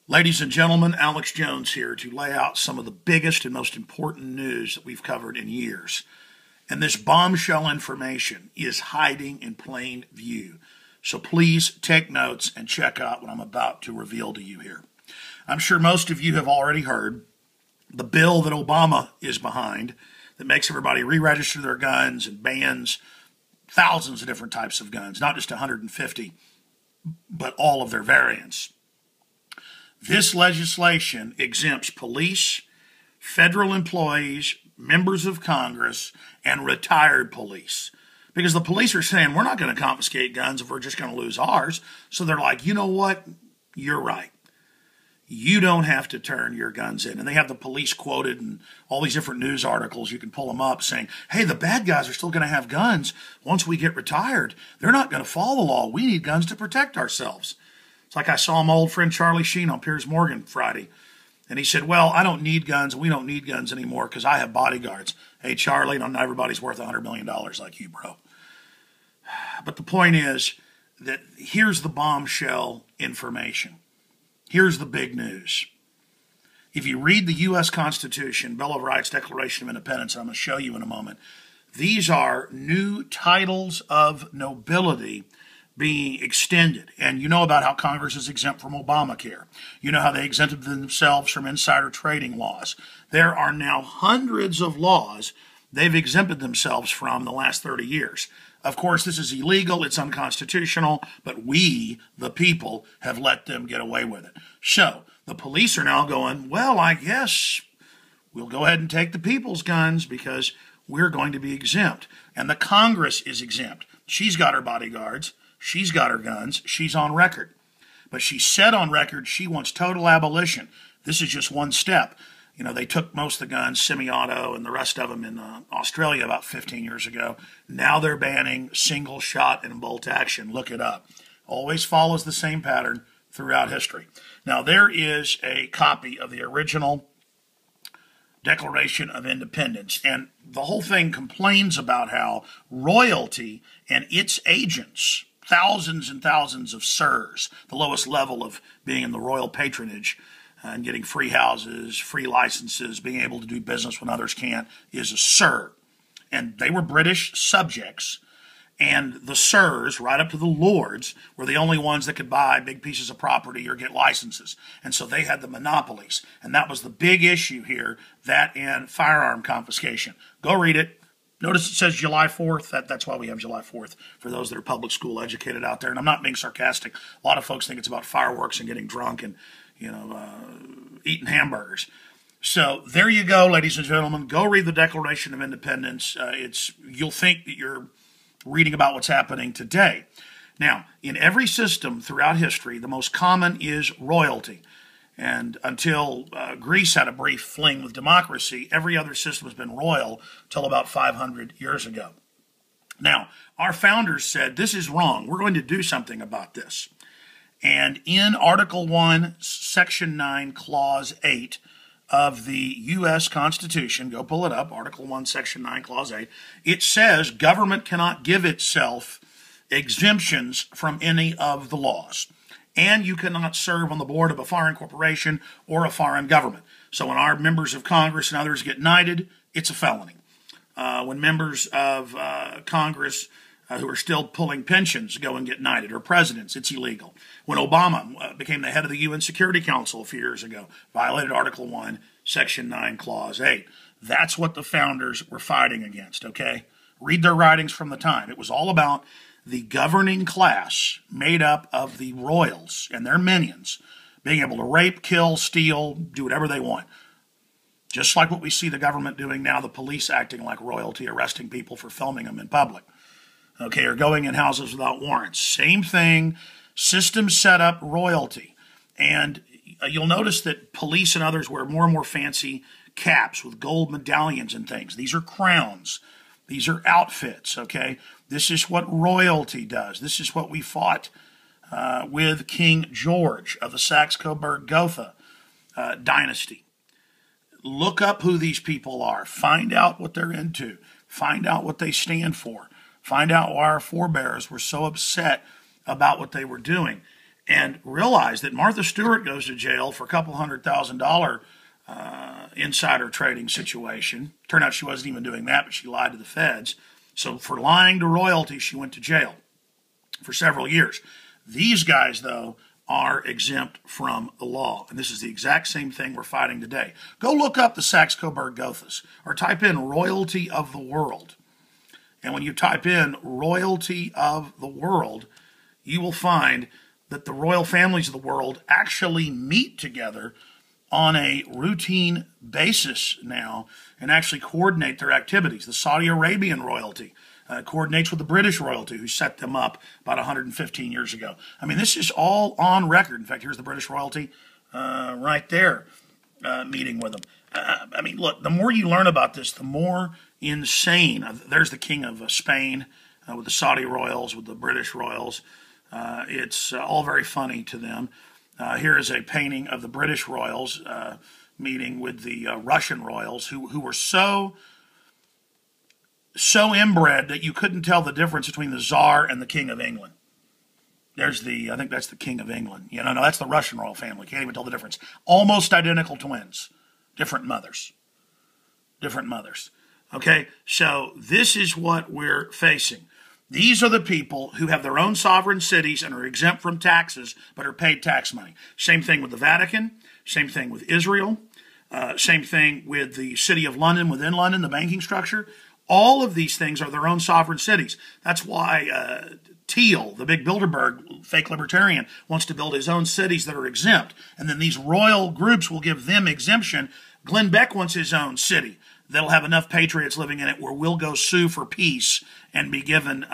Ladies and gentlemen, Alex Jones here to lay out some of the biggest and most important news that we've covered in years. And this bombshell information is hiding in plain view. So please take notes and check out what I'm about to reveal to you here. I'm sure most of you have already heard the bill that Obama is behind that makes everybody re-register their guns and bans thousands of different types of guns, not just 150, but all of their variants. This legislation exempts police, federal employees, members of Congress, and retired police. Because the police are saying, we're not going to confiscate guns if we're just going to lose ours. So they're like, you know what? You're right. You don't have to turn your guns in. And they have the police quoted in all these different news articles. You can pull them up saying, hey, the bad guys are still going to have guns once we get retired. They're not going to follow the law. We need guns to protect ourselves. It's like I saw my old friend Charlie Sheen on Piers Morgan Friday. And he said, well, I don't need guns. We don't need guns anymore because I have bodyguards. Hey, Charlie, not everybody's worth $100 million like you, bro. But the point is that here's the bombshell information. Here's the big news. If you read the U.S. Constitution, Bill of Rights, Declaration of Independence, and I'm going to show you in a moment, these are new titles of nobility being extended. And you know about how Congress is exempt from Obamacare. You know how they exempted themselves from insider trading laws. There are now hundreds of laws they've exempted themselves from in the last 30 years. Of course, this is illegal, it's unconstitutional, but we, the people, have let them get away with it. So, the police are now going, well, I guess we'll go ahead and take the people's guns because we're going to be exempt. And the Congress is exempt. She's got her bodyguards. She's got her guns. She's on record. But she said on record she wants total abolition. This is just one step. You know, they took most of the guns, semi-auto and the rest of them in Australia about 15 years ago. Now they're banning single shot and bolt action. Look it up. Always follows the same pattern throughout history. Now, there is a copy of the original Declaration of Independence, and the whole thing complains about how royalty and its agents, thousands and thousands of sirs, the lowest level of being in the royal patronage and getting free houses, free licenses, being able to do business when others can't, is a sir. And they were British subjects, and the sirs, right up to the lords, were the only ones that could buy big pieces of property or get licenses. And so they had the monopolies. And that was the big issue here, that and firearm confiscation. Go read it. Notice it says July 4th. That's why we have July 4th, for those that are public school educated out there. And I'm not being sarcastic. A lot of folks think it's about fireworks and getting drunk and, eating hamburgers. So there you go, ladies and gentlemen. Go read the Declaration of Independence. You'll think that you're reading about what's happening today. Now, in every system throughout history, the most common is royalty. And until Greece had a brief fling with democracy, every other system has been royal till about 500 years ago. Now, our founders said, this is wrong. We're going to do something about this. And in Article 1, Section 9, Clause 8 of the U.S. Constitution, go pull it up, Article 1, Section 9, Clause 8, it says government cannot give itself exemptions from any of the laws. And you cannot serve on the board of a foreign corporation or a foreign government. So when our members of Congress and others get knighted, it's a felony. When members of Congress who are still pulling pensions go and get knighted, or presidents, it's illegal. When Obama became the head of the UN Security Council a few years ago, violated Article 1, Section 9, Clause 8. That's what the founders were fighting against, okay? Read their writings from the time. It was all about the governing class made up of the royals and their minions being able to rape, kill, steal, do whatever they want. Just like what we see the government doing now, the police acting like royalty, arresting people for filming them in public. Okay, or going in houses without warrants. Same thing, system set up royalty. And you'll notice that police and others wear more and more fancy caps with gold medallions and things. These are crowns. These are outfits, okay? This is what royalty does. This is what we fought with King George of the Saxe-Coburg-Gotha dynasty. Look up who these people are. Find out what they're into. Find out what they stand for. Find out why our forebears were so upset about what they were doing. and realize that Martha Stewart goes to jail for a couple $100,000 insider trading situation. Turned out she wasn't even doing that, but she lied to the feds. So for lying to royalty, she went to jail for several years. These guys, though, are exempt from the law. And this is the exact same thing we're fighting today. Go look up the Saxe-Coburg-Gothas or type in royalty of the world. And when you type in royalty of the world, you will find that the royal families of the world actually meet together on a routine basis now and actually coordinate their activities. The Saudi Arabian royalty coordinates with the British royalty, who set them up about 115 years ago. I mean, this is all on record. In fact, here's the British royalty right there meeting with them. I mean, look, the more you learn about this, the more insane. There's the King of Spain with the Saudi royals, with the British royals. It's all very funny to them. Here is a painting of the British royals meeting with the Russian royals, who were so inbred that you couldn't tell the difference between the Tsar and the King of England. There's I think that's the King of England. No, that's the Russian royal family. Can't even tell the difference. Almost identical twins. Different mothers. Different mothers. Okay, so this is what we're facing. These are the people who have their own sovereign cities and are exempt from taxes, but are paid tax money. Same thing with the Vatican. Same thing with Israel. Same thing with the City of London, within London, the banking structure. All of these things are their own sovereign cities. That's why Thiel, the big Bilderberg fake libertarian, wants to build his own cities that are exempt. And then these royal groups will give them exemption. Glenn Beck wants his own city that'll have enough patriots living in it where we'll go sue for peace and be given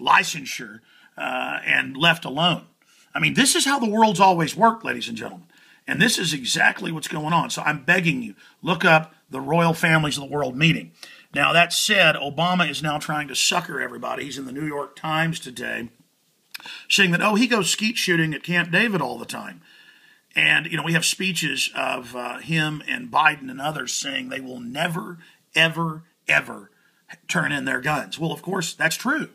licensure and left alone. I mean, this is how the world's always worked, ladies and gentlemen. And this is exactly what's going on. So I'm begging you, look up the royal families of the world meeting. Now, that said, Obama is now trying to sucker everybody. He's in the New York Times today saying that, he goes skeet shooting at Camp David all the time. And, we have speeches of him and Biden and others saying they will never, ever, ever turn in their guns. Well, of course, that's true.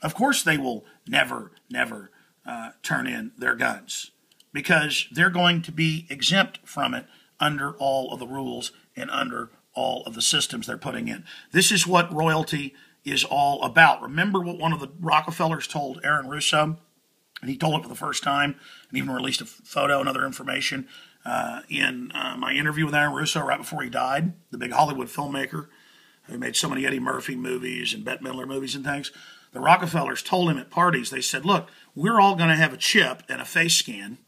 Of course, they will never, never turn in their guns because they're going to be exempt from it under all of the rules and under all of the systems they're putting in. This is what royalty is all about. Remember what one of the Rockefellers told Aaron Russo? And he told it for the first time and even released a photo and other information in my interview with Aaron Russo right before he died, the big Hollywood filmmaker who made so many Eddie Murphy movies and Bette Midler movies and things. The Rockefellers told him at parties, they said, look, we're all going to have a chip and a face scan,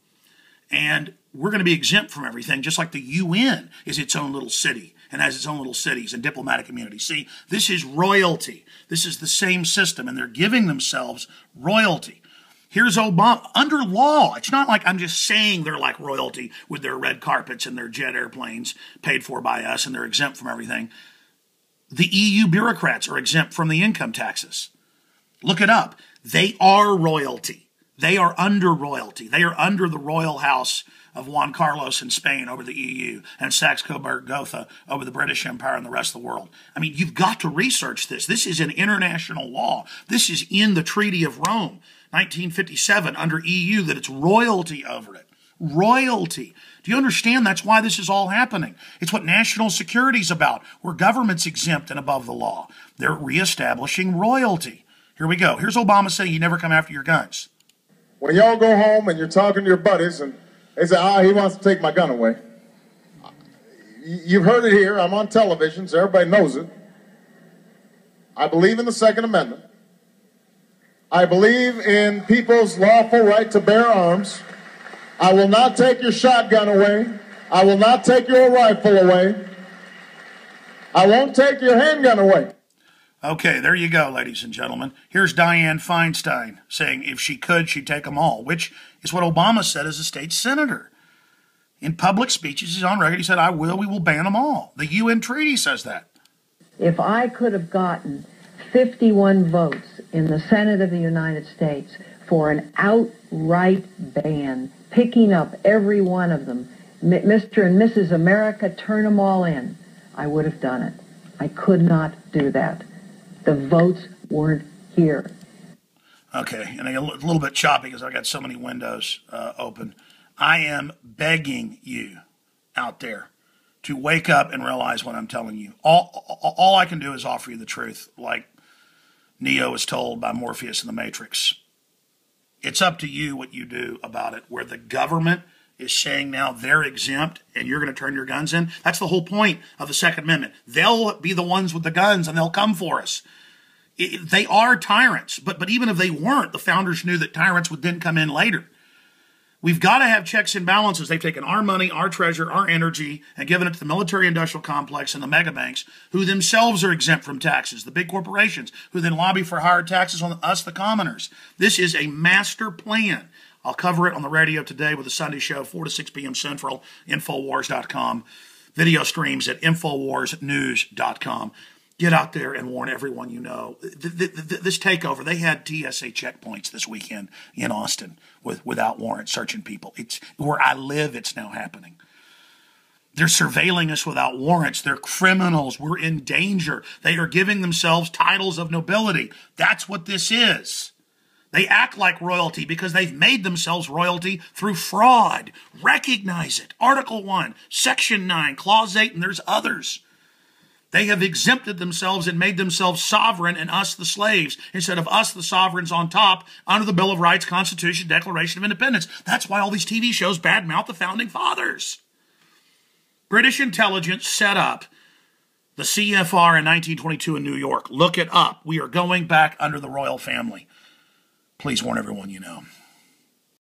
and we're going to be exempt from everything, just like the UN is its own little city and has its own little cities and diplomatic immunity. See, this is royalty. This is the same system, and they're giving themselves royalty. Here's Obama. Under law, it's not like I'm just saying they're like royalty with their red carpets and their jet airplanes paid for by us, and they're exempt from everything. The EU bureaucrats are exempt from the income taxes. Look it up. They are royalty. They are under royalty. They are under the royal house of Juan Carlos in Spain over the EU and Saxe-Coburg-Gotha over the British Empire and the rest of the world. I mean, you've got to research this. This is an international law. This is in the Treaty of Rome, 1957, under EU, that it's royalty over it. Royalty. Do you understand? That's why this is all happening. It's what national security is about, where government's exempt and above the law. They're reestablishing royalty. Here we go. Here's Obama saying you never come after your guns. When y'all go home and you're talking to your buddies and they say, he wants to take my gun away. You've heard it here. I'm on television, so everybody knows it. I believe in the Second Amendment. I believe in people's lawful right to bear arms. I will not take your shotgun away. I will not take your rifle away. I won't take your handgun away. Okay, there you go, ladies and gentlemen. Here's Dianne Feinstein saying if she could, she'd take them all, which is what Obama said as a state senator. In public speeches, he's on record, he said, we will ban them all. The UN treaty says that. If I could have gotten 51 votes in the Senate of the United States for an outright ban, picking up every one of them, Mr. and Mrs. America, turn them all in, I would have done it. I could not do that. The votes weren't here. Okay, and I get a little bit choppy because I got so many windows open. I am begging you out there to wake up and realize what I'm telling you. All I can do is offer you the truth, like Neo was told by Morpheus in the Matrix. It's up to you what you do about it. Where the government is saying now they're exempt and you're going to turn your guns in, that's the whole point of the Second Amendment. They'll be the ones with the guns and they'll come for us. They are tyrants, but even if they weren't, the founders knew that tyrants would then come in later. We've got to have checks and balances. They've taken our money, our treasure, our energy, and given it to the military-industrial complex and the mega banks, who themselves are exempt from taxes, the big corporations, who then lobby for higher taxes on us, the commoners. This is a master plan. I'll cover it on the radio today with the Sunday show, 4 to 6 p.m. Central, Infowars.com, video streams at InfoWarsNews.com. Get out there and warn everyone you know. This takeover, they had TSA checkpoints this weekend in Austin without warrants searching people. It's where I live, it's now happening. They're surveilling us without warrants. They're criminals. We're in danger. They are giving themselves titles of nobility. That's what this is. They act like royalty because they've made themselves royalty through fraud. Recognize it. Article 1, Section 9, Clause 8, and there's others. They have exempted themselves and made themselves sovereign and us the slaves, instead of us the sovereigns on top under the Bill of Rights, Constitution, Declaration of Independence. That's why all these TV shows badmouth the Founding Fathers. British intelligence set up the CFR in 1922 in New York. Look it up. We are going back under the royal family. Please warn everyone you know.